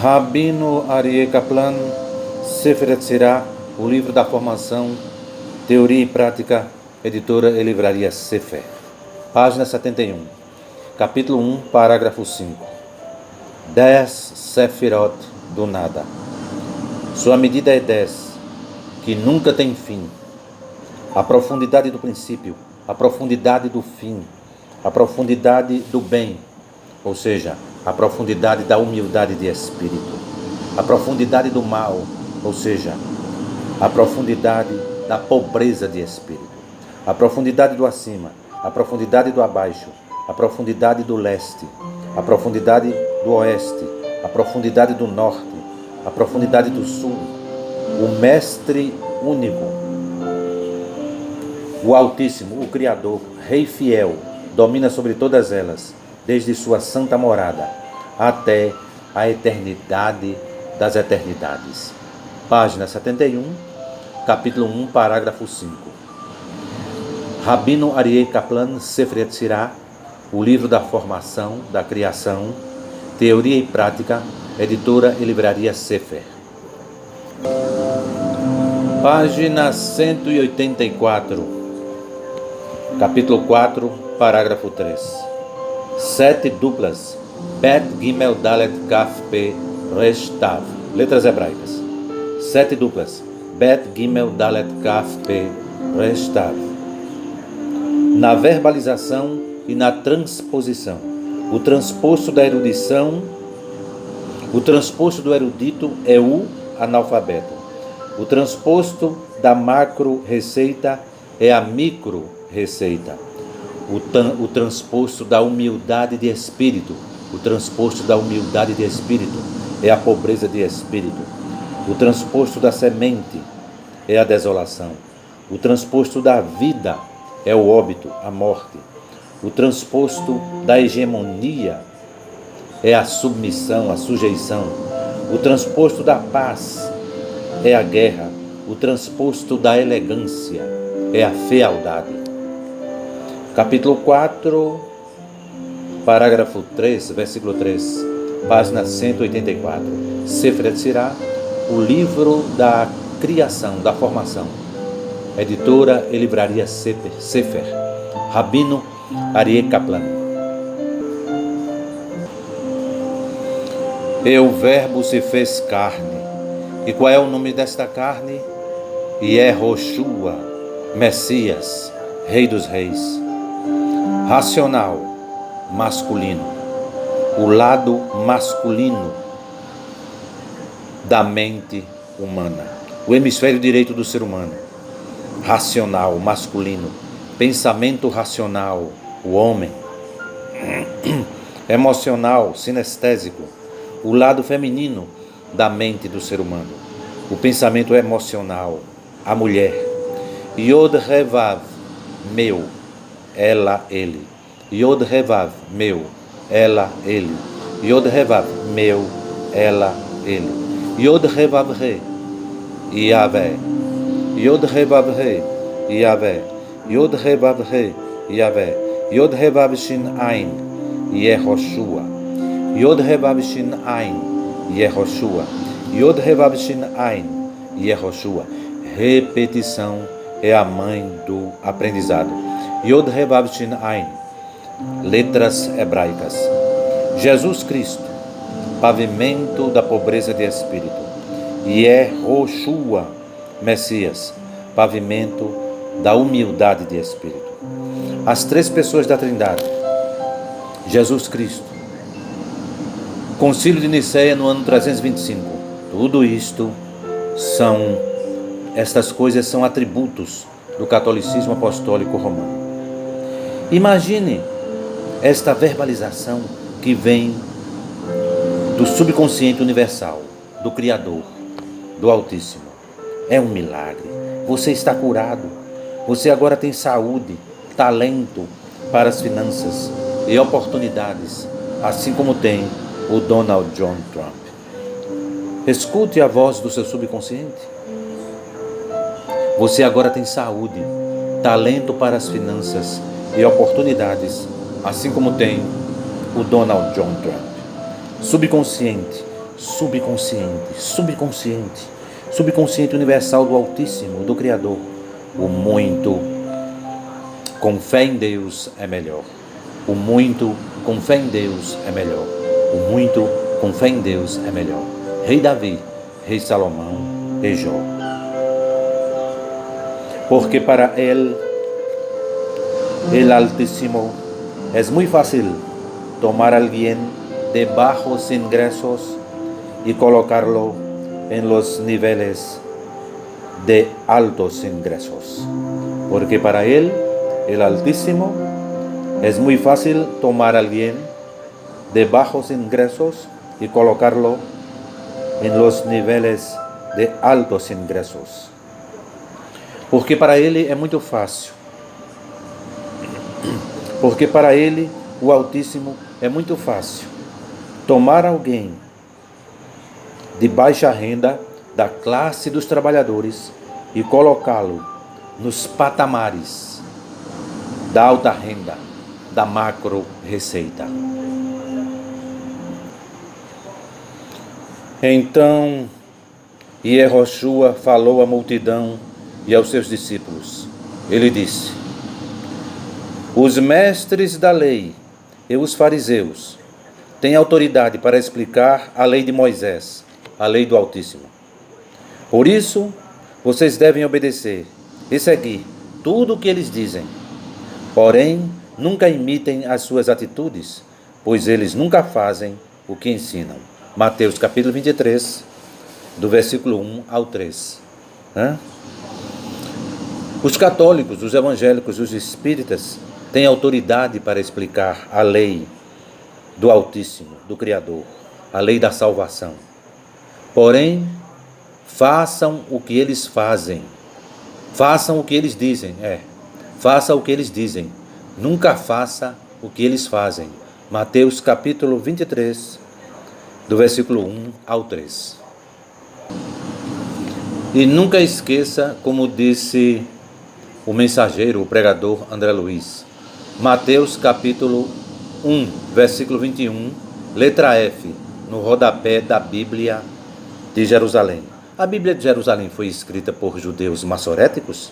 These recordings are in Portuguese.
Rabino Aryeh Kaplan, Sefer Yetzirah, o livro da formação, teoria e prática, editora e livraria Sefer. Página 71, capítulo 1, parágrafo 5. 10 Sefirot do nada. Sua medida é 10, que nunca tem fim. A profundidade do princípio, a profundidade do fim, a profundidade do bem, ou seja, a profundidade da humildade de espírito, a profundidade do mal, ou seja, a profundidade da pobreza de espírito, a profundidade do acima, a profundidade do abaixo, a profundidade do leste, a profundidade do oeste, a profundidade do norte, a profundidade do sul, o mestre único, o Altíssimo, o Criador, Rei fiel, domina sobre todas elas, desde sua santa morada até a eternidade das eternidades. Página 71, capítulo 1, parágrafo 5. Rabino Aryeh Kaplan, Sefer Yetzirah, o livro da formação, da criação, teoria e prática, editora e livraria Sefer. Página 184, capítulo 4, parágrafo 3. 7 duplas, Bet Gimel Dalet Kaf Pe Resh Tav, letras hebraicas. 7 duplas, Bet Gimel Dalet Kaf Pe Resh Tav. Na verbalização e na transposição, o transposto da erudição, o transposto do erudito é o analfabeto. O transposto da macro receita é a micro receita. O transposto da humildade de espírito, o transposto da humildade de espírito é a pobreza de espírito. O transposto da semente é a desolação. O transposto da vida é o óbito, a morte. O transposto da hegemonia é a submissão, a sujeição. O transposto da paz é a guerra. O transposto da elegância é a fealdade. Capítulo 4, parágrafo 3, versículo 3, página 184. Sefer Yetzirah, o livro da criação, da formação. Editora e livraria Sefer. Rabino Aryeh Kaplan. E o verbo se fez carne. E qual é o nome desta carne? Yehoshua, Messias, Rei dos Reis. Racional, masculino, o lado masculino da mente humana, o hemisfério direito do ser humano. Racional, masculino, pensamento racional, o homem. Emocional, sinestésico, o lado feminino da mente do ser humano, o pensamento emocional, a mulher. Yod Revav, meu, ela, ele. Yod Revav, meu, ela, ele. Yod Revav, meu, ela, ele. Yod Revav Re, Yahvé. Yod Revav Re, Yahvé. Yod Revav Re, Yahvé. Yod Revav Shin Ain, Yehoshua. Yod Revav Shin Ain, Yehoshua. Yod Revav Shin Ain, Yehoshua. Repetição é a mãe do aprendizado. Yod Revav Shin Ain, letras hebraicas. Jesus Cristo, pavimento da pobreza de espírito. Yehoshua, Messias, pavimento da humildade de espírito. As três pessoas da Trindade. Jesus Cristo. Concílio de Niceia no ano 325. Tudo isto estas coisas são atributos do catolicismo apostólico romano. Imagine esta verbalização que vem do subconsciente universal, do Criador, do Altíssimo. É um milagre. Você está curado. Você agora tem saúde, talento para as finanças e oportunidades, assim como tem o Donald John Trump. Escute a voz do seu subconsciente. Você agora tem saúde, talento para as finanças e oportunidades, assim como tem o Donald John Trump. Subconsciente, subconsciente universal do Altíssimo, do Criador. O muito com fé em Deus é melhor. O muito com fé em Deus é melhor. O muito com fé em Deus é melhor. Rei Davi, Rei Salomão, Rei Jó. Porque para Él, el Altísimo, es muy fácil tomar a alguien de bajos ingresos y colocarlo en los niveles de altos ingresos. Porque para Él, el Altísimo, es muy fácil tomar a alguien de bajos ingresos y colocarlo en los niveles de altos ingresos. Porque para Ele é muito fácil. Porque para Ele, o Altíssimo, é muito fácil tomar alguém de baixa renda, da classe dos trabalhadores, e colocá-lo nos patamares da alta renda, da macro receita. Então, Yehoshua falou à multidão e aos seus discípulos. Ele disse: os mestres da lei e os fariseus têm autoridade para explicar a lei de Moisés, a lei do Altíssimo. Por isso, vocês devem obedecer e seguir tudo o que eles dizem. Porém, nunca imitem as suas atitudes, pois eles nunca fazem o que ensinam. Mateus capítulo 23, do versículo 1 ao 3. Os católicos, os evangélicos, os espíritas têm autoridade para explicar a lei do Altíssimo, do Criador, a lei da salvação. Porém, façam o que eles fazem. Façam o que eles dizem. Faça o que eles dizem. Nunca faça o que eles fazem. Mateus capítulo 23, do versículo 1 ao 3. E nunca esqueça, como disse o mensageiro, o pregador André Luiz, Mateus capítulo 1, versículo 21, letra F, no rodapé da Bíblia de Jerusalém. A Bíblia de Jerusalém foi escrita por judeus maçoréticos?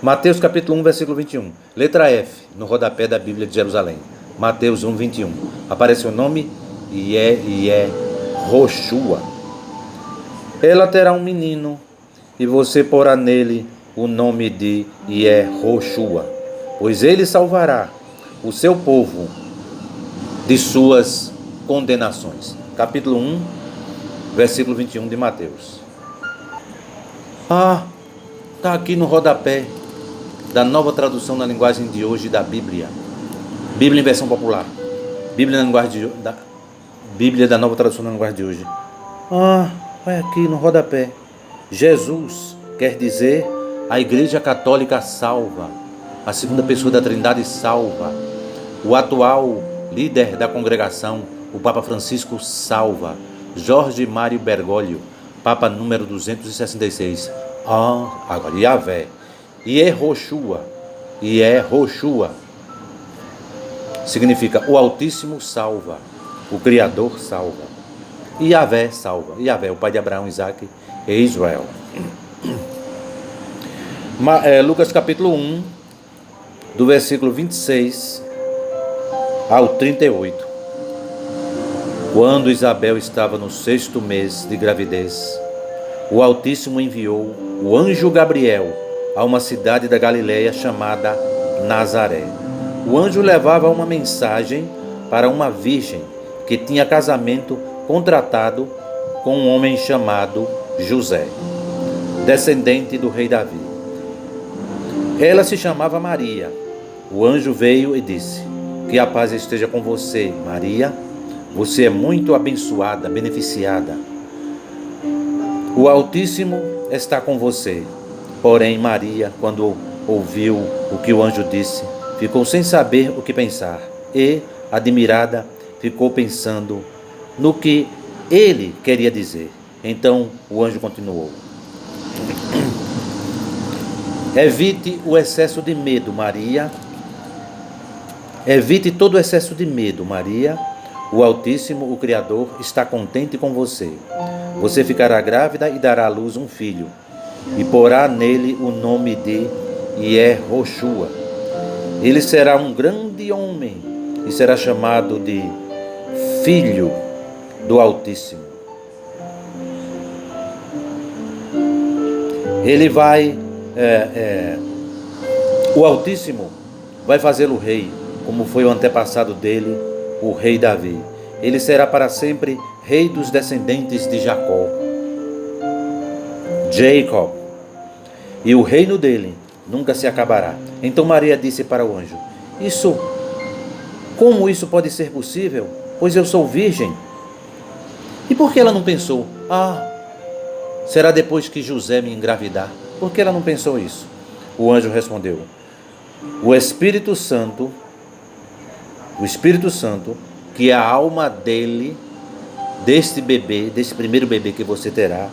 Mateus capítulo 1, versículo 21, letra F, no rodapé da Bíblia de Jerusalém. Mateus 1, 21. Aparece o nome Yehoshua. Ela terá um menino e você porá nele o nome de Yehoshua, pois ele salvará o seu povo de suas condenações. Capítulo 1, versículo 21 de Mateus. Está aqui no rodapé da nova tradução na linguagem de hoje da Bíblia. Bíblia em versão popular. Bíblia da nova tradução na linguagem de hoje. Vai aqui no rodapé. Jesus quer dizer a Igreja Católica salva. A segunda pessoa da Trindade salva. O atual líder da congregação, o Papa Francisco, salva. Jorge Mário Bergoglio, Papa número 266. Agora, Yahvé. Yehoshua. Significa o Altíssimo salva. O Criador salva. Yahvé salva. Yahvé, o pai de Abraão, Isaac e Israel. Lucas capítulo 1, do versículo 26 ao 38. Quando Isabel estava no 6º mês de gravidez, o Altíssimo enviou o anjo Gabriel a uma cidade da Galileia chamada Nazaré. O anjo levava uma mensagem para uma virgem que tinha casamento contratado com um homem chamado José, descendente do rei Davi. Ela se chamava Maria. O anjo veio e disse: que a paz esteja com você, Maria. Você é muito abençoada, beneficiada. O Altíssimo está com você. Porém, Maria, quando ouviu o que o anjo disse, ficou sem saber o que pensar e, admirada, ficou pensando no que ele queria dizer. Então o anjo continuou: evite o excesso de medo, Maria. Evite todo o excesso de medo, Maria. O Altíssimo, o Criador, está contente com você. Você ficará grávida e dará à luz um filho, e porá nele o nome de Yehoshua. Ele será um grande homem e será chamado de Filho do Altíssimo. Ele vai, o Altíssimo vai fazê-lo rei, como foi o antepassado dele, o rei Davi. Ele será para sempre rei dos descendentes de Jacó, Jacob, e o reino dele nunca se acabará. Então Maria disse para o anjo: como isso pode ser possível? Pois eu sou virgem. E por que ela não pensou: será depois que José me engravidar? Por que ela não pensou isso? O anjo respondeu: O Espírito Santo, que é a alma dele, deste primeiro bebê que você terá,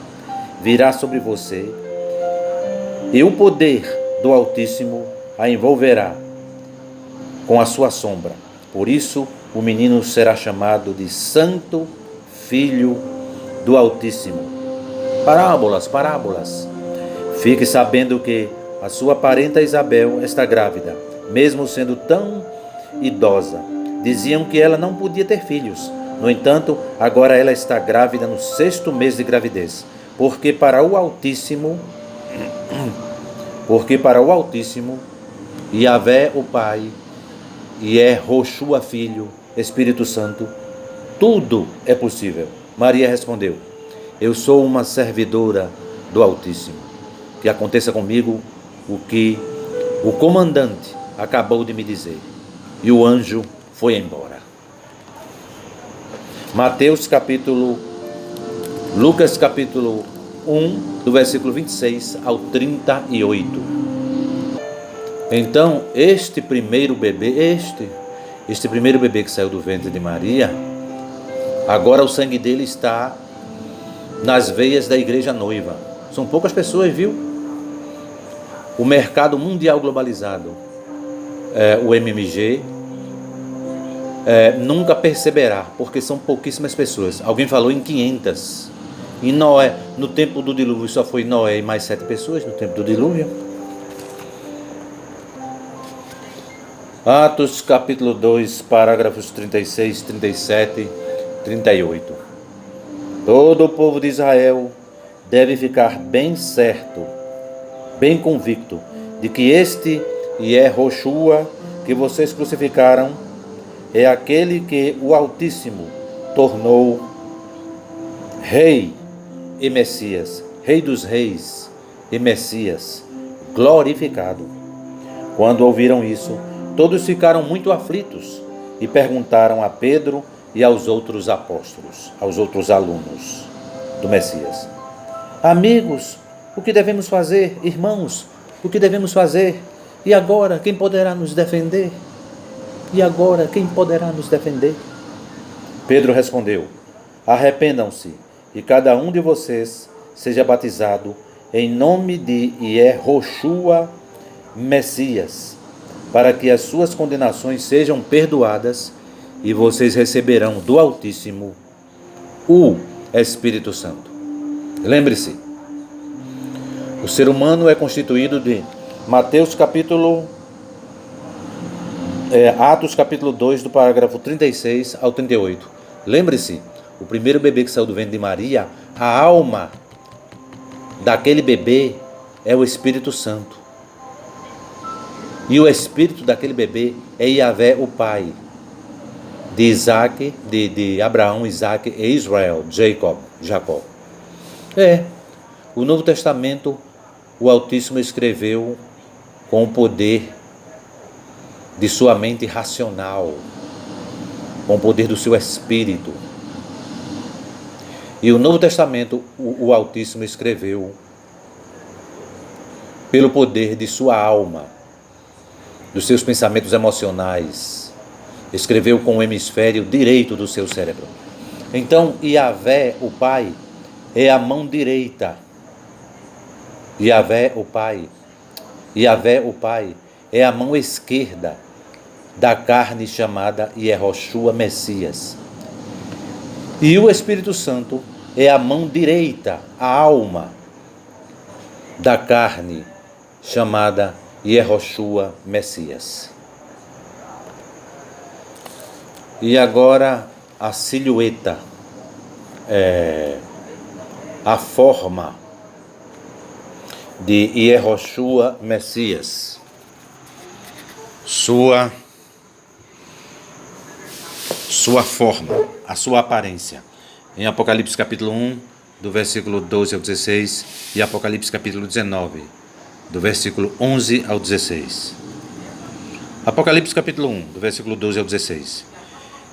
virá sobre você, e o poder do Altíssimo a envolverá com a sua sombra. Por isso, o menino será chamado de Santo Filho do Altíssimo. Parábolas. Fique sabendo que a sua parenta Isabel está grávida, mesmo sendo tão idosa. Diziam que ela não podia ter filhos. No entanto, agora ela está grávida no 6º mês de gravidez, porque para o Altíssimo, Yahvé o Pai, e Yehoshua Filho, Espírito Santo, tudo é possível. Maria respondeu: Eu sou uma servidora do Altíssimo. Que aconteça comigo o que o comandante acabou de me dizer. E o anjo foi embora. Lucas capítulo 1, do versículo 26 ao 38. Então, este primeiro bebê que saiu do ventre de Maria, agora o sangue dele está nas veias da igreja noiva. São poucas pessoas, viu? O mercado mundial globalizado, o MMG, nunca perceberá, porque são pouquíssimas pessoas. Alguém falou em 500. E Noé, no tempo do dilúvio, só foi Noé e mais 7 pessoas no tempo do dilúvio. Atos capítulo 2, parágrafos 36, 37, 38. Todo o povo de Israel deve ficar bem certo, bem convicto, de que este Yehoshua que vocês crucificaram é aquele que o Altíssimo tornou Rei e Messias, Rei dos Reis e Messias, glorificado. Quando ouviram isso, todos ficaram muito aflitos e perguntaram a Pedro e aos outros apóstolos, aos outros alunos do Messias: Amigos, o que devemos fazer? Irmãos, o que devemos fazer? E agora, quem poderá nos defender? Pedro respondeu: Arrependam-se e cada um de vocês seja batizado em nome de Yehoshua Messias, para que as suas condenações sejam perdoadas e vocês receberão do Altíssimo o Espírito Santo. Lembre-se, o ser humano é constituído de Atos capítulo 2, do parágrafo 36 ao 38. Lembre-se, o primeiro bebê que saiu do ventre de Maria, a alma daquele bebê é o Espírito Santo. E o espírito daquele bebê é Yahvé, o Pai de Abraão, Isaac e Israel, Jacó. O Novo Testamento, o Altíssimo escreveu com o poder de sua mente racional, com o poder do seu espírito. E o Novo Testamento, o Altíssimo escreveu pelo poder de sua alma, dos seus pensamentos emocionais, escreveu com o hemisfério direito do seu cérebro. Então, Yahvé, o Pai, é a mão direita. Yahvé, o Pai é a mão esquerda da carne chamada Yehoshua Messias. E o Espírito Santo é a mão direita, a alma da carne, chamada Yehoshua Messias. E agora a silhueta, a forma de Yehoshua Messias, sua forma, a sua aparência. Em Apocalipse capítulo 1, do versículo 12 ao 16, e Apocalipse capítulo 19, do versículo 11 ao 16. Apocalipse capítulo 1, do versículo 12 ao 16.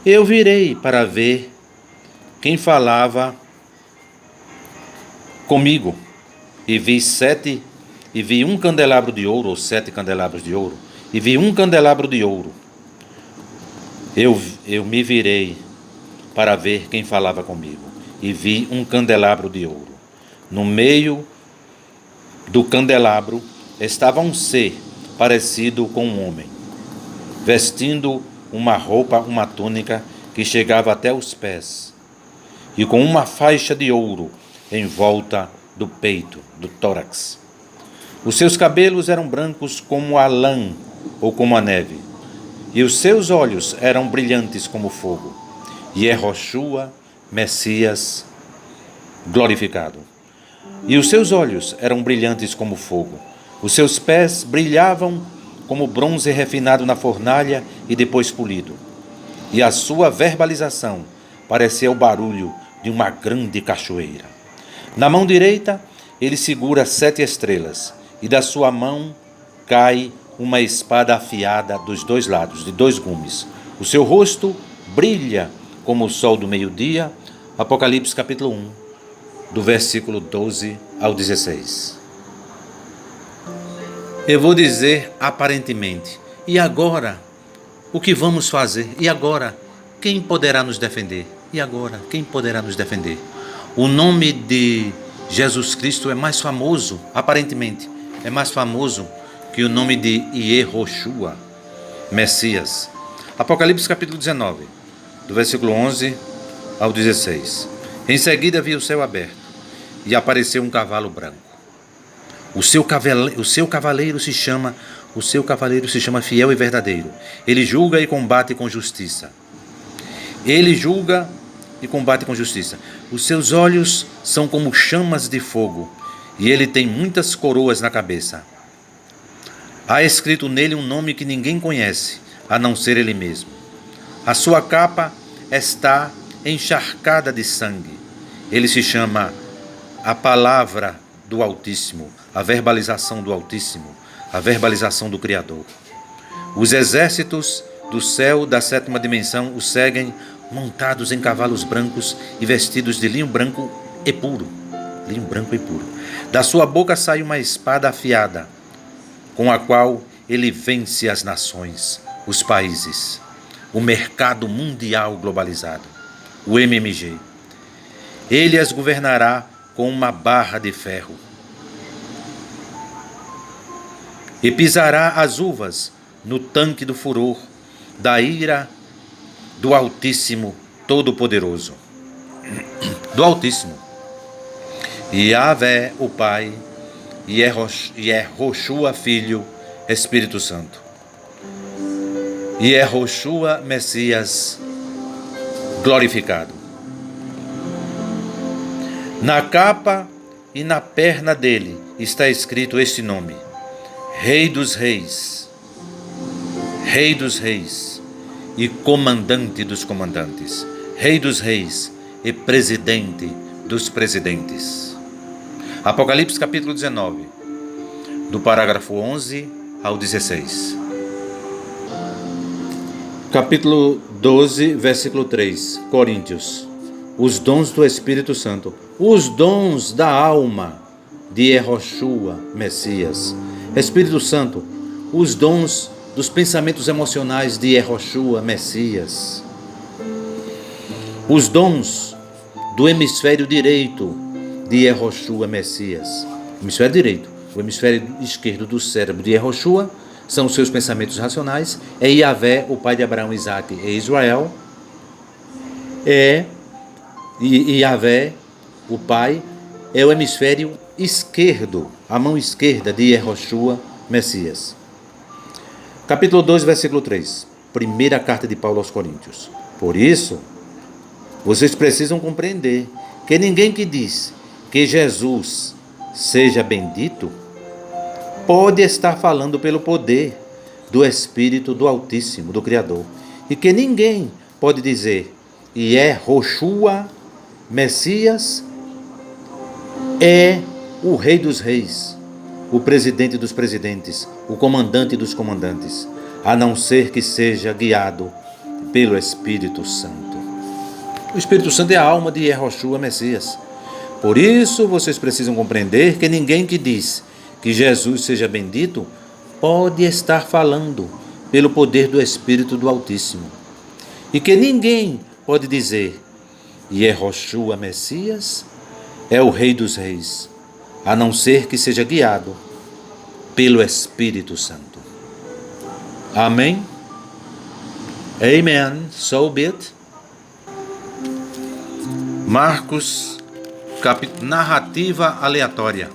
Eu virei para ver quem falava comigo, e vi um candelabro de ouro, ou 7 candelabros de ouro, e vi um candelabro de ouro. Eu me virei para ver quem falava comigo, e vi um candelabro de ouro. No meio do candelabro estava um ser parecido com um homem, vestindo uma roupa, uma túnica que chegava até os pés, e com uma faixa de ouro em volta do peito, do tórax. Os seus cabelos eram brancos como a lã ou como a neve, e os seus olhos eram brilhantes como fogo. Yehoshua, Messias, glorificado. E os seus olhos eram brilhantes como fogo. Os seus pés brilhavam como bronze refinado na fornalha e depois polido. E a sua verbalização parecia o barulho de uma grande cachoeira. Na mão direita, ele segura 7 estrelas, e da sua mão cai uma espada afiada dos 2 lados, de 2 gumes. O seu rosto brilha como o sol do meio-dia. Apocalipse capítulo 1, do versículo 12 ao 16. Eu vou dizer aparentemente, e agora? O que vamos fazer? E agora? Quem poderá nos defender? E agora? Quem poderá nos defender? O nome de Jesus Cristo é mais famoso, aparentemente, é mais famoso que o nome de Yehoshua, Messias. Apocalipse capítulo 19, do versículo 11 ao 16. Em seguida vi o céu aberto, e apareceu um cavalo branco. O seu cavaleiro se chama Fiel e Verdadeiro. Ele julga e combate com justiça. Os seus olhos são como chamas de fogo, e ele tem muitas coroas na cabeça. Há escrito nele um nome que ninguém conhece, a não ser ele mesmo. A sua capa está encharcada de sangue. Ele se chama a Palavra do Altíssimo, a verbalização do Altíssimo, a verbalização do Criador. Os exércitos do céu da 7ª dimensão o seguem, montados em cavalos brancos e vestidos de linho branco e puro. Linho branco e puro. Da sua boca sai uma espada afiada, com a qual ele vence as nações, os países, o mercado mundial globalizado, o MMG. Ele as governará com uma barra de ferro, e pisará as uvas no tanque do furor, da ira do Altíssimo Todo-Poderoso. Do Altíssimo. Yahvé, o Pai, Yehoshua, Filho, Espírito Santo. Yehoshua, Messias, glorificado. Na capa e na perna dele está escrito este nome: Rei dos Reis, Rei dos Reis e Comandante dos Comandantes, Rei dos Reis e Presidente dos Presidentes. Apocalipse capítulo 19, do parágrafo 11 ao 16. Capítulo 12, versículo 3, Coríntios. Os dons do Espírito Santo, os dons da alma de Yehoshua, Messias. Espírito Santo, os dons dos pensamentos emocionais de Yehoshua, Messias. Os dons do hemisfério direito de Yehoshua, Messias. Hemisfério direito. O hemisfério esquerdo do cérebro de Yehoshua são os seus pensamentos racionais. É Yahvé, o pai de Abraão, Isaac e Israel. É E Yahvé, o Pai, é o hemisfério esquerdo, a mão esquerda de Yehoshua, Messias. Capítulo 2, versículo 3. Primeira carta de Paulo aos Coríntios. Por isso, vocês precisam compreender que ninguém que diz que Jesus seja bendito pode estar falando pelo poder do Espírito do Altíssimo, do Criador. E que ninguém pode dizer Yehoshua, Messias, é o Rei dos Reis, o Presidente dos Presidentes, o Comandante dos Comandantes, a não ser que seja guiado pelo Espírito Santo. O Espírito Santo é a alma de Yehoshua, Messias. Por isso, vocês precisam compreender que ninguém que diz que Jesus seja bendito pode estar falando pelo poder do Espírito do Altíssimo. E que ninguém pode dizer Yehoshua, Messias, é o Rei dos Reis, a não ser que seja guiado pelo Espírito Santo. Amém? Amen. So be it. Marcos, narrativa aleatória.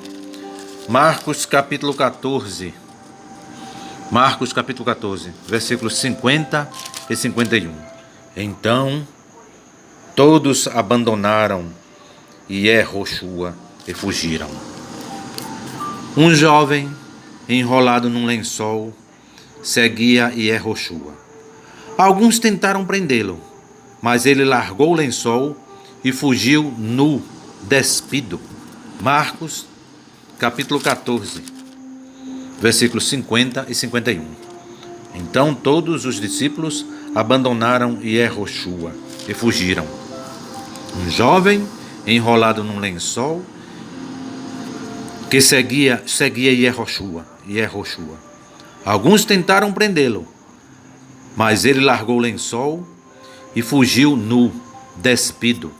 Marcos capítulo 14. Marcos capítulo 14, versículos 50 e 51. Então, todos abandonaram Yehoshua e fugiram. Um jovem, enrolado num lençol, seguia Yehoshua. Alguns tentaram prendê-lo, mas ele largou o lençol e fugiu nu, despido. Marcos, capítulo 14, versículos 50 e 51. Então todos os discípulos abandonaram Yehoshua e fugiram. Um jovem, enrolado num lençol, que seguia Yehoshua. Alguns tentaram prendê-lo, mas ele largou o lençol e fugiu nu, despido.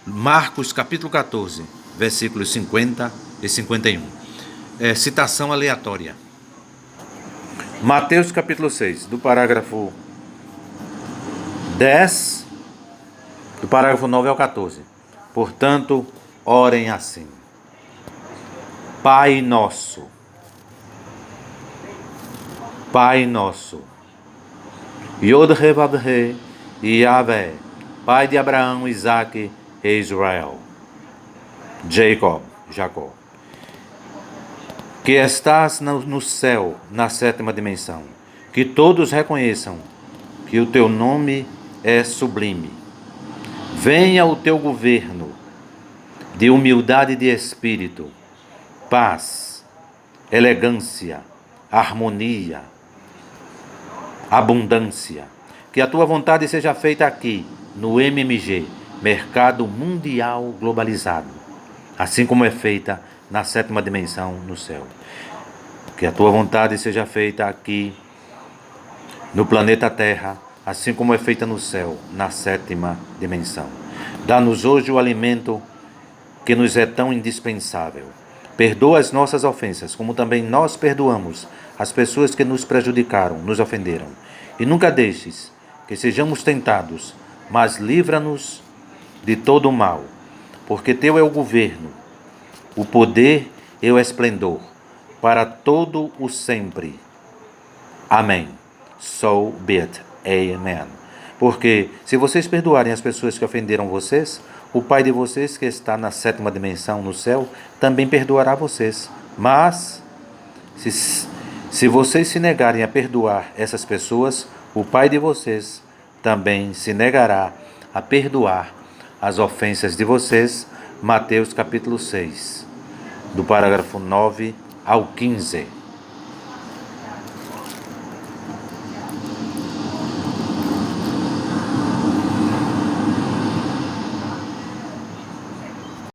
Marcos capítulo 14, versículos 50 e 51. Citação aleatória. Mateus capítulo 6, do parágrafo 10, do parágrafo 9 ao 14. Portanto, orem assim: Pai nosso, Yod-He-Vav-He, Yahvé, Pai de Abraão, Isaque e Israel, Jacó, que estás no céu, na sétima dimensão, que todos reconheçam que o teu nome é sublime. Venha o teu governo de humildade de espírito, paz, elegância, harmonia, abundância. Que a tua vontade seja feita aqui, no MMG, Mercado Mundial Globalizado, assim como é feita na sétima dimensão no céu. Que a tua vontade seja feita aqui, no planeta Terra, assim como é feita no céu, na sétima dimensão. Dá-nos hoje o alimento que nos é tão indispensável. Perdoa as nossas ofensas, como também nós perdoamos as pessoas que nos prejudicaram, nos ofenderam. E nunca deixes que sejamos tentados, mas livra-nos de todo o mal, porque teu é o governo, o poder e o esplendor, para todo o sempre. Amém. So be it. Amen. Porque se vocês perdoarem as pessoas que ofenderam vocês, o Pai de vocês que está na sétima dimensão no céu também perdoará vocês. Mas se vocês se negarem a perdoar essas pessoas, o Pai de vocês também se negará a perdoar as ofensas de vocês. Mateus capítulo 6, do parágrafo 9 ao 15.